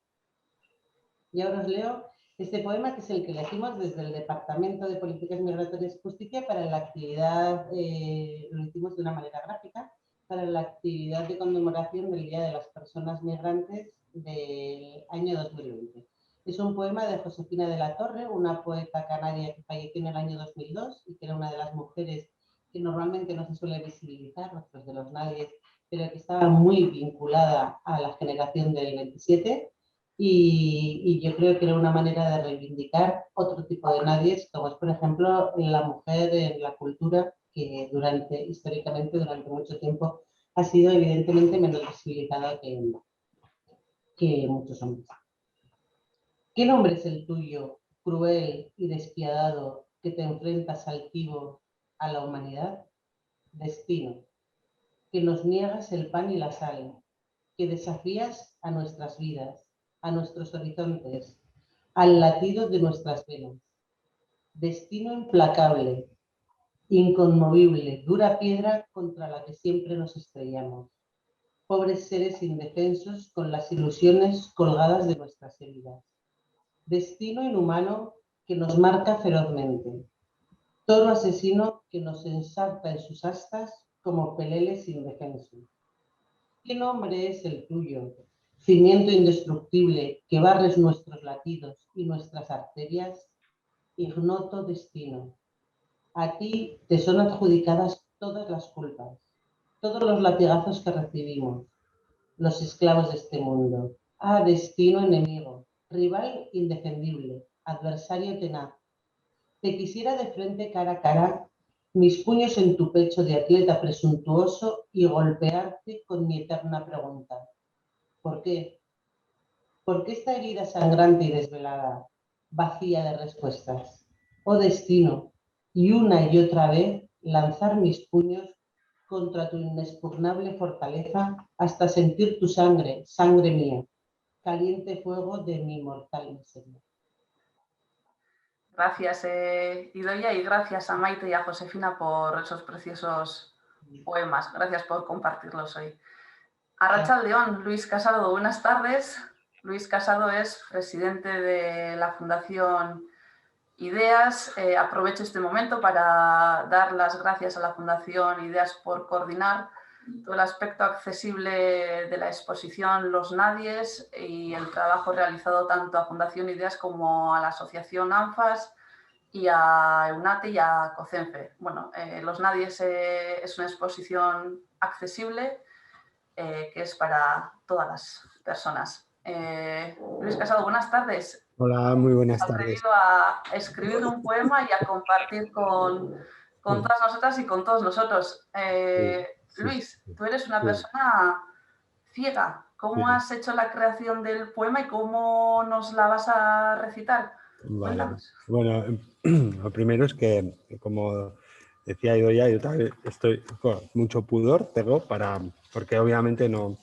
Y ahora os leo este poema, que es el que elegimos desde el Departamento de Políticas Migratorias y Justicia para la actividad, lo hicimos de una manera gráfica, para la actividad de conmemoración del Día de las Personas Migrantes del año 2020. Es un poema de Josefina de la Torre, una poeta canaria que falleció en el año 2002 y que era una de las mujeres que normalmente no se suele visibilizar, otros de los nadies, pero que estaba muy vinculada a la generación del 27. Y yo creo que era una manera de reivindicar otro tipo de nadies, como es, por ejemplo, la mujer en la cultura, que históricamente, durante mucho tiempo, ha sido evidentemente menos visibilizada que muchos hombres. ¿Qué nombre es el tuyo, cruel y despiadado, que te enfrentas altivo a la humanidad? Destino, que nos niegas el pan y la sal, que desafías a nuestras vidas, a nuestros horizontes, al latido de nuestras venas. Destino implacable, inconmovible, dura piedra contra la que siempre nos estrellamos. Pobres seres indefensos con las ilusiones colgadas de nuestras heridas. Destino inhumano que nos marca ferozmente. Toro asesino que nos ensarta en sus astas como peleles indefensos. ¿Qué nombre es el tuyo? Cimiento indestructible que barres nuestros latidos y nuestras arterias. Ignoto destino. A ti te son adjudicadas todas las culpas, todos los latigazos que recibimos, los esclavos de este mundo. Ah, destino enemigo, rival indefendible, adversario tenaz. Te quisiera de frente cara a cara mis puños en tu pecho de atleta presuntuoso y golpearte con mi eterna pregunta. ¿Por qué? ¿Por qué esta herida sangrante y desvelada, vacía de respuestas? Oh destino, y una y otra vez lanzar mis puños contra tu inexpugnable fortaleza hasta sentir tu sangre, sangre mía, caliente fuego de mi mortal miseria. Gracias, Idoia, y gracias a Maite y a Josefina por esos preciosos poemas. Gracias por compartirlos hoy. Arratsaldeon, Luis Casado, buenas tardes. Luis Casado es presidente de la Fundación Ideas. Aprovecho este momento para dar las gracias a la Fundación Ideas por coordinar todo el aspecto accesible de la exposición Los Nadies y el trabajo realizado tanto a Fundación Ideas como a la Asociación ANFAS y a EUNATE y a COCENFE. Bueno, Los Nadies es una exposición accesible que es para todas las personas. Luis Casado, buenas tardes. Hola, muy buenas He tardes. aprendido a escribir un poema y a compartir con todas nosotras y con todos nosotros. Luis, tú eres una persona ciega. ¿Cómo has hecho la creación del poema y cómo nos la vas a recitar? Vale. Cuéntanos. Bueno, lo primero es que, como decía Idoia, yo también estoy con mucho pudor, porque obviamente no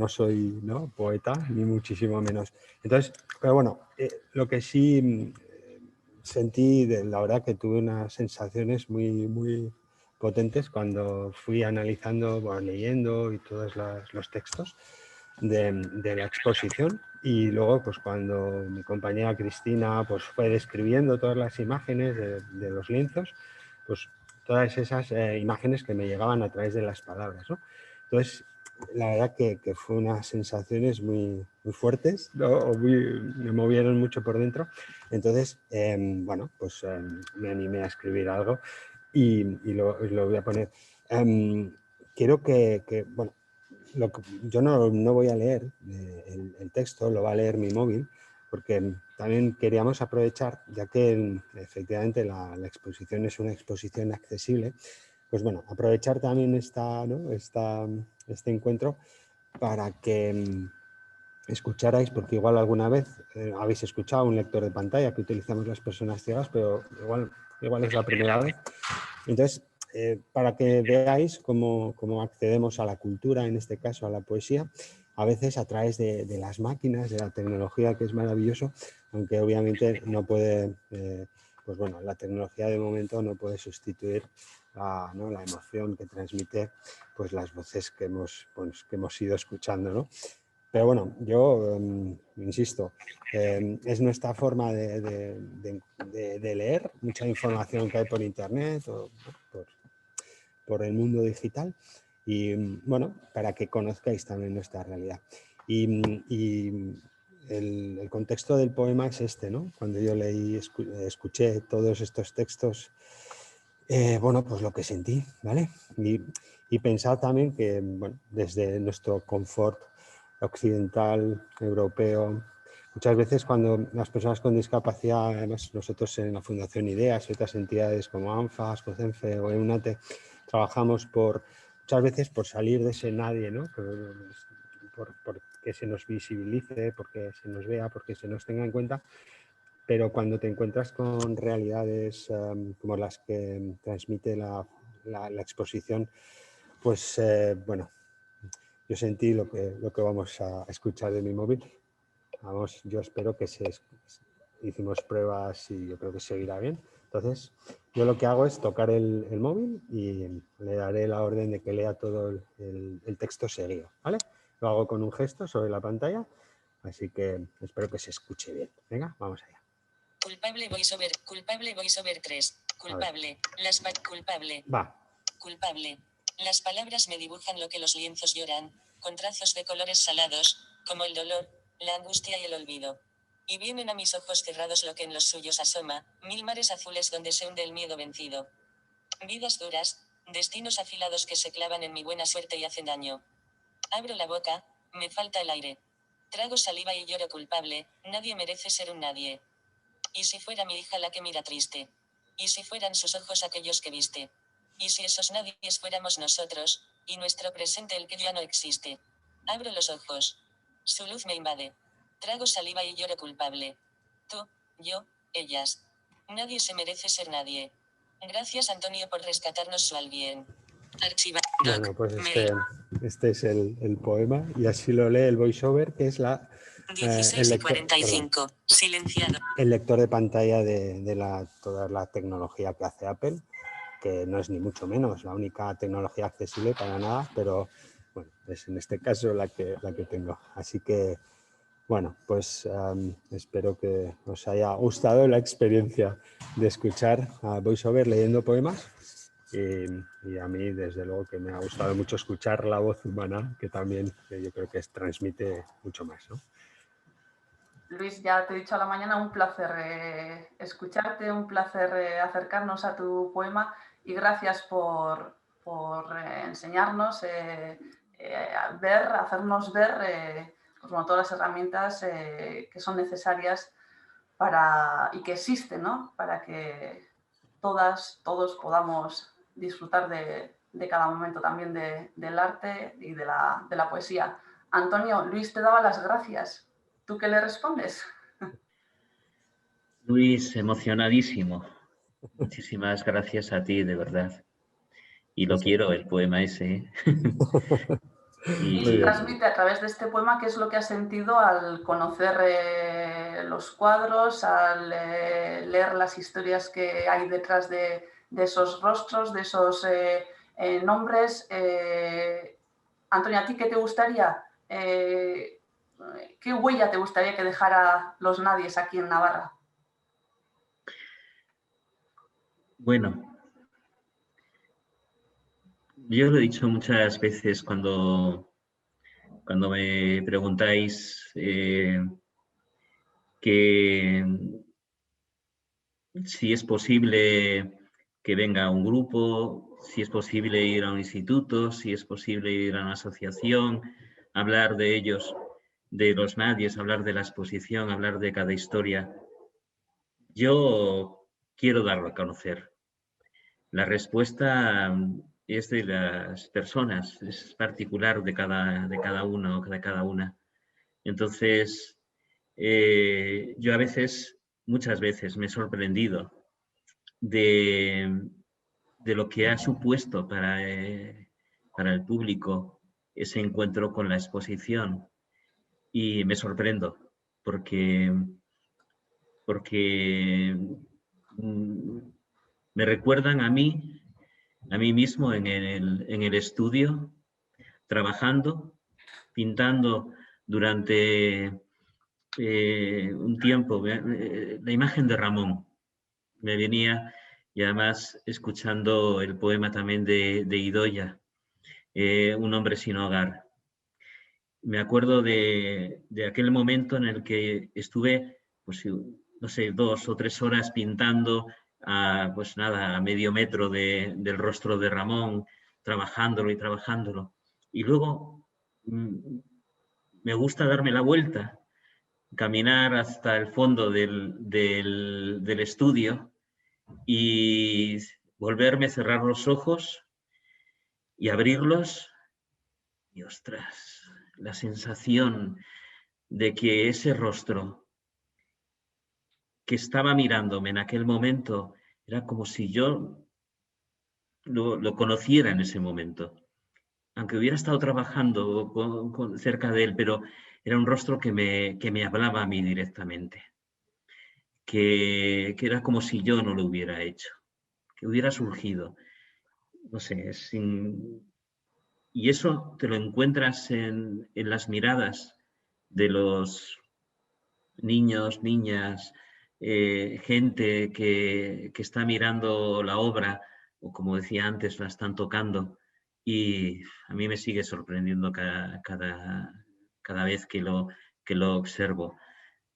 soy, ¿no?, poeta, ni muchísimo menos. Entonces, pero bueno, lo que sí sentí, la verdad que tuve unas sensaciones muy potentes cuando fui analizando, bueno, leyendo y todos los textos de la exposición, y luego pues cuando mi compañera Cristina pues fue describiendo todas las imágenes de los lienzos, pues todas esas imágenes que me llegaban a través de las palabras, ¿no? Entonces, la verdad que fue unas sensaciones muy fuertes, ¿no? Me movieron mucho por dentro. Entonces, bueno, pues me animé a escribir algo y lo voy a poner. Quiero bueno, yo no voy a leer el texto, lo va a leer mi móvil, porque también queríamos aprovechar, ya que efectivamente la exposición es una exposición accesible, pues bueno, aprovechar también este encuentro para que escucharais, porque igual alguna vez habéis escuchado un lector de pantalla que utilizamos las personas ciegas, pero igual es la primera vez. Entonces, para que veáis cómo accedemos a la cultura, en este caso a la poesía, a veces a través de las máquinas, de la tecnología, que es maravilloso, aunque obviamente no puede, pues bueno, la tecnología de momento no puede sustituir la emoción que transmite pues las voces que hemos ido escuchando, ¿no? Pero bueno, yo insisto, es nuestra forma de leer mucha información que hay por internet o por el mundo digital, y bueno, para que conozcáis también nuestra realidad. Y el contexto del poema es este, ¿no? Cuando yo escuché todos estos textos, bueno, pues lo que sentí, ¿vale? Y pensar también que, bueno, desde nuestro confort occidental, europeo, muchas veces cuando las personas con discapacidad, además nosotros en la Fundación Ideas y otras entidades como ANFAS, COCENFE o EUNATE, trabajamos muchas veces por salir de ese nadie, ¿no? Por que se nos visibilice, porque se nos vea, porque se nos tenga en cuenta. Pero cuando te encuentras con realidades como las que transmite la exposición, pues bueno, yo sentí lo que vamos a escuchar de mi móvil. Vamos, yo espero que hicimos pruebas y yo creo que seguirá bien. Entonces, yo lo que hago es tocar el móvil y le daré la orden de que lea todo el texto seguido, ¿vale? Lo hago con un gesto sobre la pantalla, así que espero que se escuche bien. Venga, vamos allá. Culpable voiceover 3. Culpable. Culpable. Va. Culpable. Las palabras me dibujan lo que los lienzos lloran, con trazos de colores salados, como el dolor, la angustia y el olvido. Y vienen a mis ojos cerrados lo que en los suyos asoma, 1000 mares azules donde se hunde el miedo vencido. Vidas duras, destinos afilados que se clavan en mi buena suerte y hacen daño. Abro la boca, me falta el aire. Trago saliva y lloro culpable, nadie merece ser un nadie. ¿Y si fuera mi hija la que mira triste? ¿Y si fueran sus ojos aquellos que viste? ¿Y si esos nadies fuéramos nosotros, y nuestro presente el que ya no existe? Abro los ojos. Su luz me invade. Trago saliva y lloro culpable. Tú, yo, ellas. Nadie se merece ser nadie. Gracias, Antonio, por rescatarnos su al bien. Archiva. Bueno, pues Mail. este es el poema y así lo lee el voiceover, que es el 16:45. Silenciado. el lector de pantalla de toda la tecnología que hace Apple, que no es ni mucho menos la única tecnología accesible para nada, pero bueno, es en este caso la que tengo. Así que, bueno, pues espero que os haya gustado la experiencia de escuchar a VoiceOver leyendo poemas. Y a mí, desde luego, que me ha gustado mucho escuchar la voz humana, que también yo creo que transmite mucho más, ¿no? Luis, ya te he dicho a la mañana, un placer escucharte, un placer acercarnos a tu poema y gracias por enseñarnos, hacernos ver pues, bueno, todas las herramientas que son necesarias y que existen, ¿no? Para que todos podamos disfrutar de cada momento también del arte y de la poesía. Antonio, Luis te daba las gracias. ¿Tú qué le respondes? Luis, emocionadísimo. Muchísimas gracias a ti, de verdad. Y lo quiero, el poema ese. Y transmite a través de este poema qué es lo que has sentido al conocer los cuadros, al leer las historias que hay detrás de esos rostros, de esos nombres. Antonio, ¿a ti qué te gustaría? ¿Qué huella te gustaría que dejara los nadies aquí en Navarra? Bueno, yo lo he dicho muchas veces cuando me preguntáis que si es posible que venga un grupo, si es posible ir a un instituto, si es posible ir a una asociación, hablar de ellos, de los nadies, hablar de la exposición, hablar de cada historia. Yo quiero darlo a conocer. La respuesta es de las personas, es particular de cada uno o de cada una. Entonces, yo a veces, muchas veces, me he sorprendido de lo que ha supuesto para el público ese encuentro con la exposición. Y me sorprendo porque me recuerdan a mí mismo en el estudio, trabajando, pintando durante un tiempo. La imagen de Ramón me venía, y además escuchando el poema también de Idoia, Un hombre sin hogar. Me acuerdo de aquel momento en el que estuve, pues, no sé, 2 o 3 horas pintando pues nada, a medio metro del rostro de Ramón, trabajándolo y trabajándolo. Y luego me gusta darme la vuelta, caminar hasta el fondo del estudio y volverme a cerrar los ojos y abrirlos y, ostras, la sensación de que ese rostro que estaba mirándome en aquel momento era como si yo lo conociera en ese momento. Aunque hubiera estado trabajando cerca de él, pero era un rostro que me hablaba a mí directamente. Que era como si yo no lo hubiera hecho, que hubiera surgido. No sé, y eso te lo encuentras en las miradas de los niños, niñas, gente que está mirando la obra, o como decía antes, la están tocando, y a mí me sigue sorprendiendo cada vez que lo observo.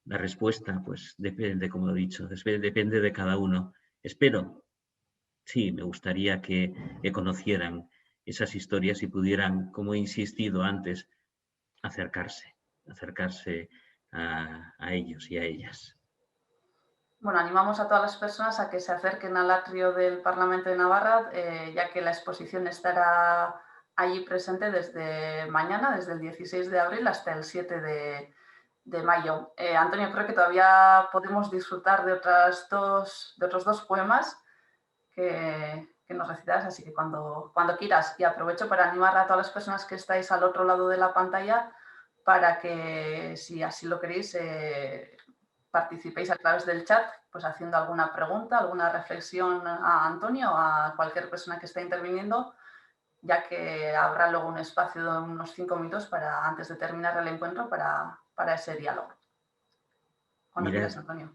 La respuesta, pues depende, como he dicho, depende de cada uno. Espero, sí, me gustaría que conocieran esas historias y pudieran, como he insistido antes, acercarse a ellos y a ellas. Bueno, animamos a todas las personas a que se acerquen al atrio del Parlamento de Navarra, ya que la exposición estará allí presente desde mañana, desde el 16 de abril hasta el 7 de mayo. Antonio, creo que todavía podemos disfrutar de otros dos poemas que nos recitarás, así que cuando quieras. Y aprovecho para animar a todas las personas que estáis al otro lado de la pantalla para que, si así lo queréis, participéis a través del chat, pues haciendo alguna pregunta, alguna reflexión a Antonio o a cualquier persona que esté interviniendo, ya que habrá luego un espacio de unos 5 minutos antes de terminar el encuentro para ese diálogo. Cuando quieras, Antonio.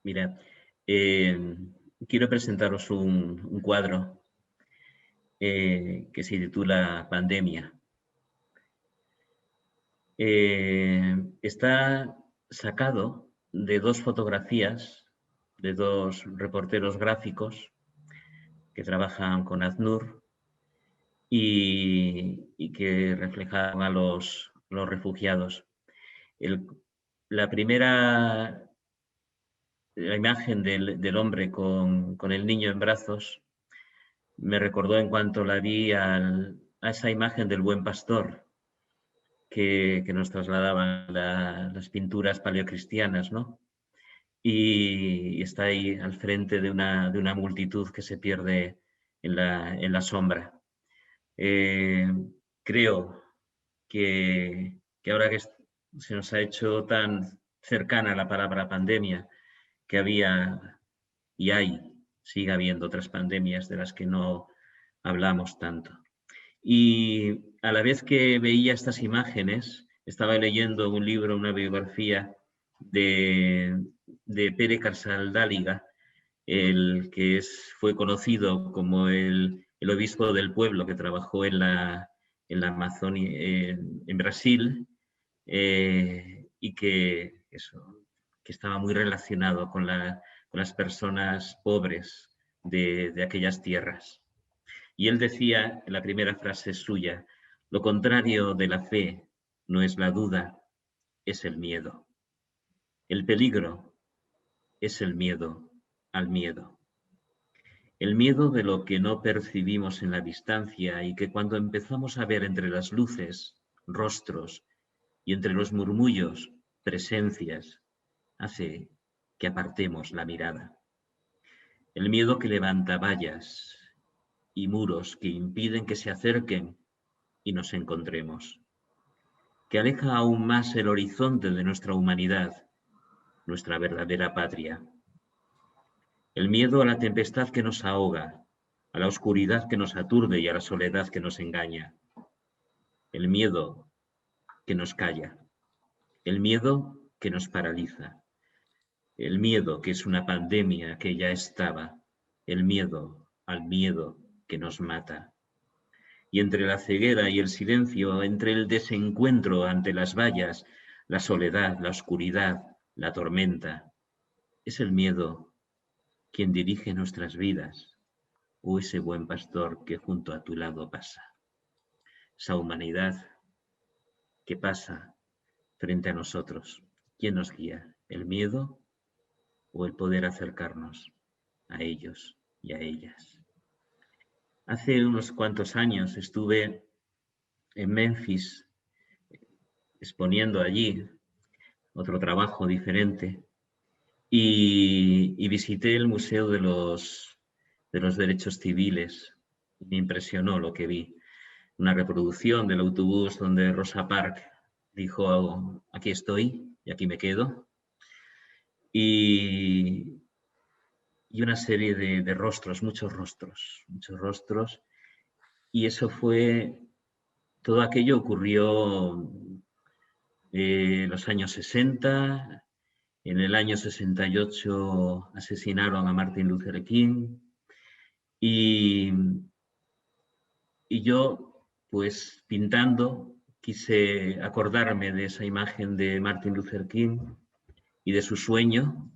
Mira, quiero presentaros un cuadro que se titula Pandemia. Está sacado de dos fotografías de dos reporteros gráficos que trabajan con ACNUR y que reflejan a los refugiados. La primera, la imagen del hombre con el niño en brazos, me recordó en cuanto la vi a esa imagen del buen pastor que nos trasladaban las pinturas paleocristianas, ¿no? Y está ahí al frente de una multitud que se pierde en la sombra. Creo que ahora que se nos ha hecho tan cercana la palabra pandemia, que había y sigue habiendo otras pandemias de las que no hablamos tanto. Y a la vez que veía estas imágenes, estaba leyendo un libro, una biografía de Pere Carsaldáliga, el que fue conocido como el obispo del pueblo que trabajó en la Amazonia, en Brasil, y que estaba muy relacionado con las personas pobres de aquellas tierras. Y él decía, en la primera frase suya, lo contrario de la fe no es la duda, es el miedo. El peligro es el miedo al miedo. El miedo de lo que no percibimos en la distancia y que cuando empezamos a ver entre las luces, rostros y entre los murmullos, presencias, hace que apartemos la mirada. El miedo que levanta vallas y muros que impiden que se acerquen y nos encontremos, que aleja aún más el horizonte de nuestra humanidad, nuestra verdadera patria. El miedo a la tempestad que nos ahoga, a la oscuridad que nos aturde y a la soledad que nos engaña. El miedo que nos calla, el miedo que nos paraliza, el miedo que es una pandemia que ya estaba, el miedo al miedo que nos mata. Y entre la ceguera y el silencio, entre el desencuentro ante las vallas, la soledad, la oscuridad, la tormenta, es el miedo quien dirige nuestras vidas, o ese buen pastor que junto a tu lado pasa. Esa humanidad que pasa frente a nosotros. ¿Quién nos guía? ¿El miedo o el poder acercarnos a ellos y a ellas? Hace unos cuantos años estuve en Memphis exponiendo allí otro trabajo diferente y visité el Museo de los Derechos Civiles. Me impresionó lo que vi. Una reproducción del autobús donde Rosa Parks dijo, aquí estoy y aquí me quedo. Y una serie de rostros, muchos rostros. Y eso todo aquello ocurrió en los años 60, en el año 68 asesinaron a Martin Luther King y yo, pues pintando, quise acordarme de esa imagen de Martin Luther King y de su sueño.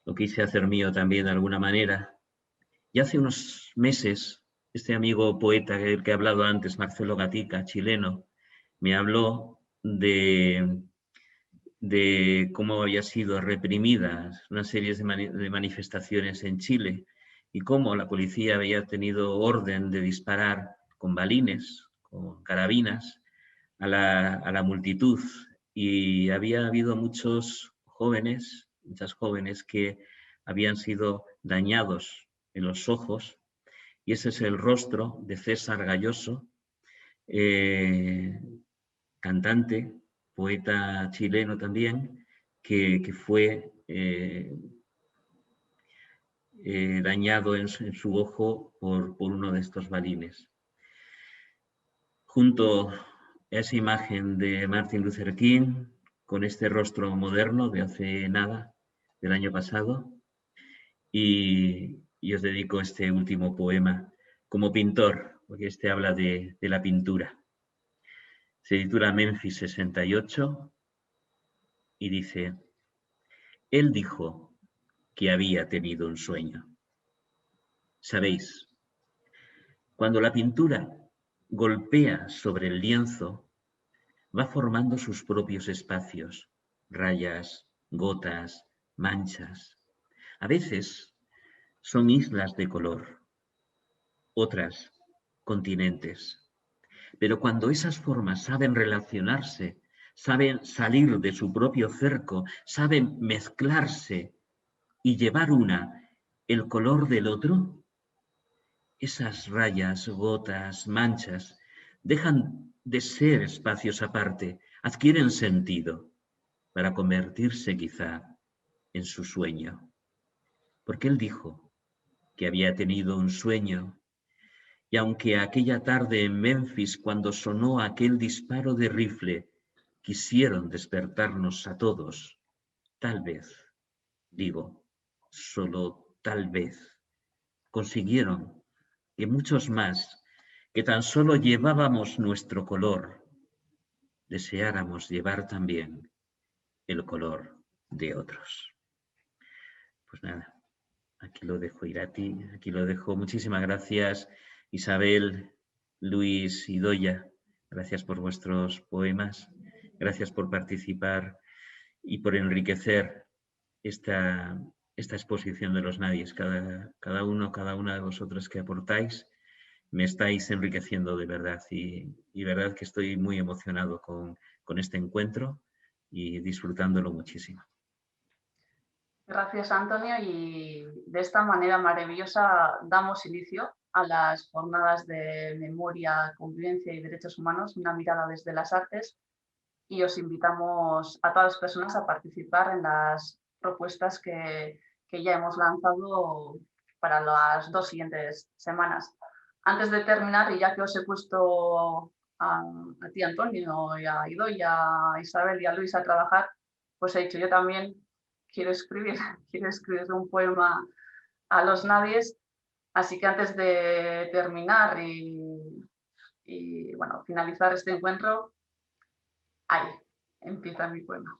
Lo quise hacer mío también de alguna manera. Y hace unos meses, este amigo poeta del que he hablado antes, Marcelo Gatica, chileno, me habló de de cómo había sido reprimidas una serie de manifestaciones en Chile y cómo la policía había tenido orden de disparar con balines, con carabinas, a la multitud. Y había habido muchas jóvenes que habían sido dañados en los ojos. Y ese es el rostro de César Galloso, cantante, poeta chileno también, que fue dañado en su ojo por uno de estos balines. Junto a esa imagen de Martin Luther King, con este rostro moderno de hace nada, del año pasado, y os dedico este último poema como pintor, porque este habla de la pintura. Se titula Memphis 68 y dice: él dijo que había tenido un sueño. Sabéis, cuando la pintura golpea sobre el lienzo, va formando sus propios espacios, rayas, gotas, manchas. A veces son islas de color, otras continentes. Pero cuando esas formas saben relacionarse, saben salir de su propio cerco, saben mezclarse y llevar una el color del otro, esas rayas, gotas, manchas, dejan de ser espacios aparte, adquieren sentido para convertirse quizá en su sueño. Porque él dijo que había tenido un sueño, y aunque aquella tarde en Memphis, cuando sonó aquel disparo de rifle, quisieron despertarnos a todos, tal vez, digo, solo tal vez, consiguieron que muchos más, que tan solo llevábamos nuestro color, deseáramos llevar también el color de otros. Pues nada, aquí lo dejo, Irati, aquí lo dejo. Muchísimas gracias, Isabel, Luis y Doya. Gracias por vuestros poemas, gracias por participar y por enriquecer esta exposición de los nadies. Cada una de vosotros que aportáis, me estáis enriqueciendo de verdad y verdad que estoy muy emocionado con este encuentro y disfrutándolo muchísimo. Gracias, Antonio, y de esta manera maravillosa damos inicio a las jornadas de memoria, convivencia y derechos humanos, una mirada desde las artes, y os invitamos a todas las personas a participar en las propuestas que ya hemos lanzado para las 2 siguientes semanas. Antes de terminar, y ya que os he puesto a ti, Antonio, y a Ido, y a Isabel y a Luis a trabajar, pues he dicho, yo también quiero escribir un poema a los nadies, así que antes de terminar y bueno, finalizar este encuentro, ahí empieza mi poema.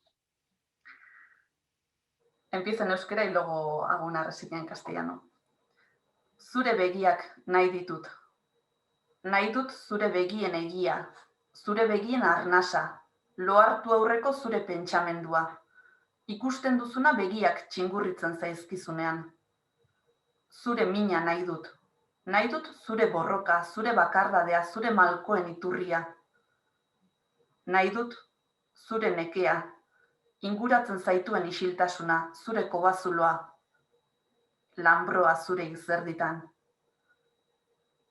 Empiezo en euskera y luego hago una reseña en castellano. Zure begiak nahi ditut. Nahi dut zure begien egia, zure begien arnasa, lo hartu aurreko zure pentsamendua. Ikusten duzuna begiak txingurritzen zaizkizunean. Zure mina nahi dut. Nahi dut zure borroka, zure bakardadea, zure malkoen iturria. Nahi dut zure nekea, inguratzen zaituen isiltasuna, zure kobazuloa, lambroa zure izerditan.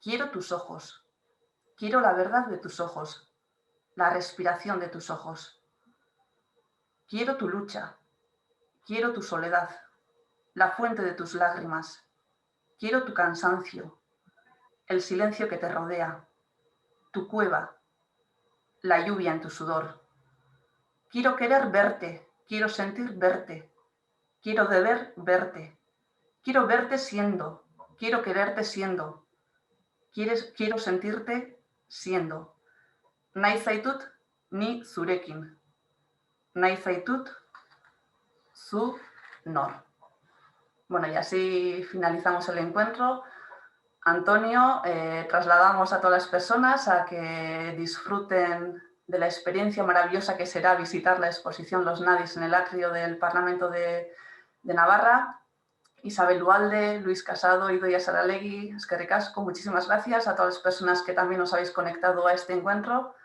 Quiero tus ojos. Quiero la verdad de tus ojos, la respiración de tus ojos. Quiero tu lucha. Quiero tu soledad, la fuente de tus lágrimas. Quiero tu cansancio, el silencio que te rodea, tu cueva, la lluvia en tu sudor. Quiero querer verte, quiero sentir verte, quiero deber verte, quiero verte siendo, quiero quererte siendo, quiero sentirte siendo. Nahi zaitut ni zurekin, nahi zaitut zu nor. Bueno, y así finalizamos el encuentro. Antonio, trasladamos a todas las personas a que disfruten la experiencia maravillosa que será visitar la exposición Los Nadis en el atrio del Parlamento de Navarra. Isabel Ualde, Luis Casado, Idoia Saralegui, eskerrik asko, muchísimas gracias a todas las personas que también os habéis conectado a este encuentro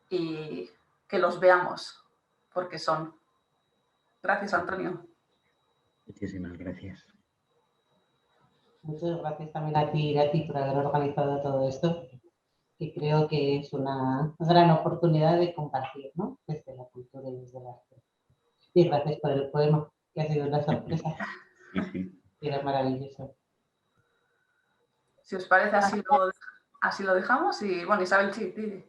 y que los veamos, porque son. Gracias, Antonio. Muchísimas gracias. Muchas gracias también a ti, Irati, por haber organizado todo esto, que creo que es una gran oportunidad de compartir, ¿no? Desde la cultura y desde el arte. Y gracias por el poema, que ha sido una sorpresa. Sí, sí. Y era maravilloso. Si os parece, así lo dejamos. Y bueno, Isabel, sí.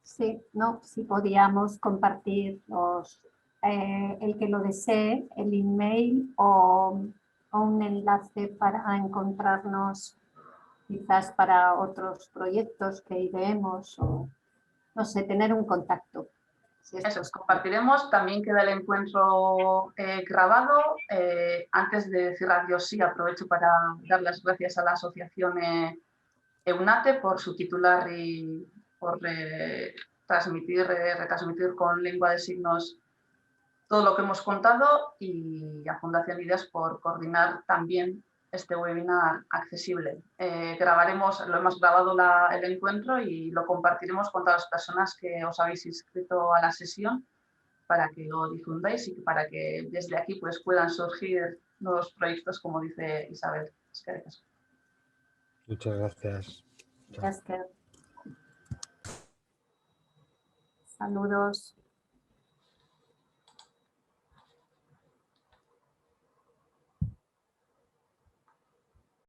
Sí, no, si podíamos compartir el que lo desee, el email o un enlace para encontrarnos quizás para otros proyectos que ideemos o, no sé, tener un contacto. Si Eso, os compartiremos. También queda el encuentro grabado. Antes de decir adiós, sí, aprovecho para dar las gracias a la asociación EUNATE por su titular y por retransmitir con lengua de signos todo lo que hemos contado, y a Fundación Ideas por coordinar también este webinar accesible. Lo hemos grabado el encuentro y lo compartiremos con todas las personas que os habéis inscrito a la sesión para que lo difundáis y para que desde aquí pues, puedan surgir nuevos proyectos, como dice Isabel. Muchas gracias. Saludos.